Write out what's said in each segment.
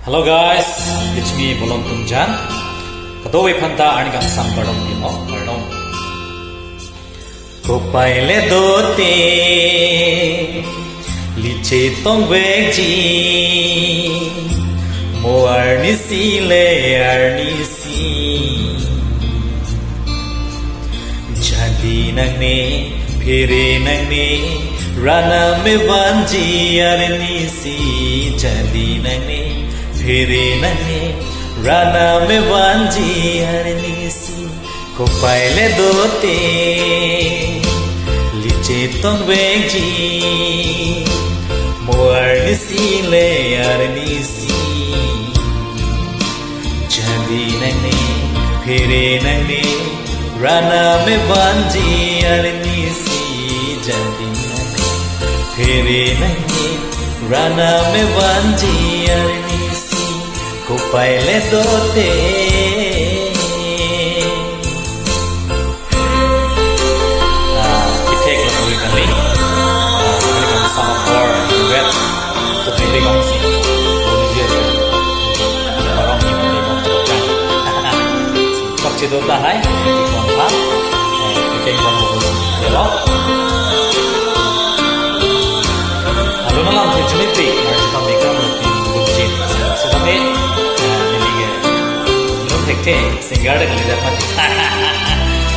Hello guys, it's me Bolong Tungjan. Kadoi phanta ani gang sam padong di mo padong. Ko paile dote liche tong veji mo arni si le arni si jadi nang ne phire nang ne rana me vanji arni si jadi nang ne phire nang ne rana me vanji arni si ko paile dote liche tong veji mo arni si le arni si jadi nang ne phire nang ne rana me vanji arni si jadi nang ne phire nang ne rana me vanji arni si ko paile dote Itu dah hai, ikon ha, ikon bagus, ya. Lalu malam tujuh itu, harus kami kamu di bukit. Sebabnya, ini dia, belum tekte, sehingga ada kali dapat.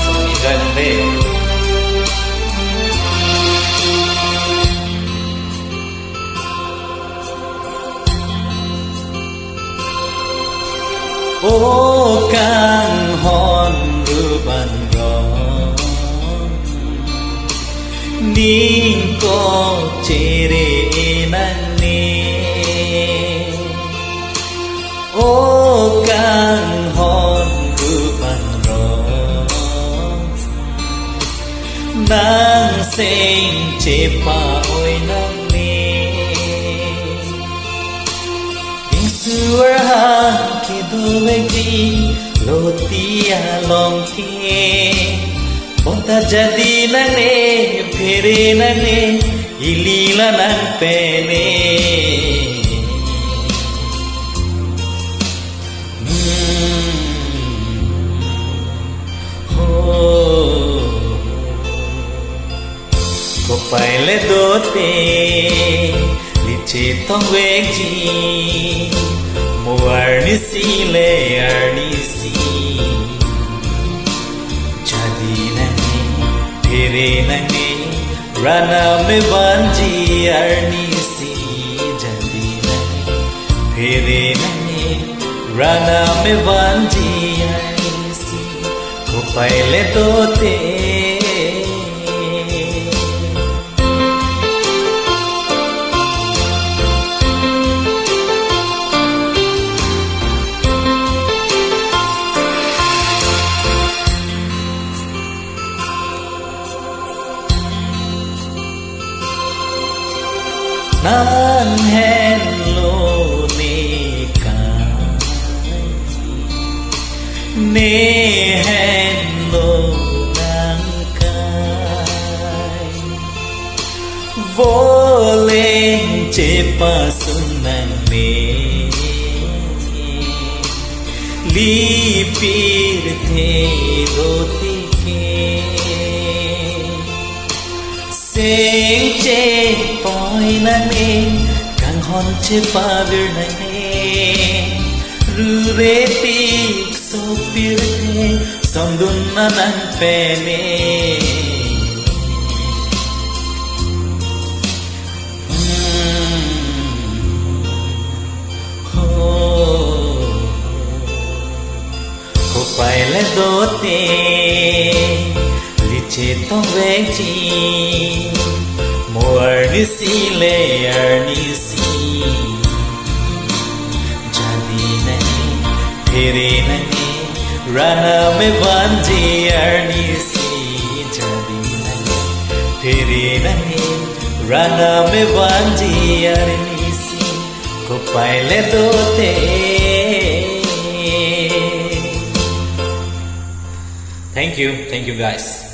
So enjoy nanti. Oh kang hon ruban ron ning ko chere nang ne oh kang hon ruban ron nang sing chepa oi nang ne Suar ki duwegi lotia long ke bonta jadi nane phire nane ilila nan pene ko paile dote liche tong vegi mo arni si le arni si jadi nane phire nane rana me vanji arni si jadi nane phire nane rana me vanji arni si ko paile dote nan hen lo ne hen lo nang kai voleng chepa sunang ne lipir the roti ke sing che poi na ne kang hon che pa vir na ne ru re ti so pir ne som dun na nan pe ne ko paile dote liche to veji mo arni si le arni si jadi nane phire nane rana me vanji arni si jadi nane phire nane rana me vanji arni si ko paile dote Thank you guys.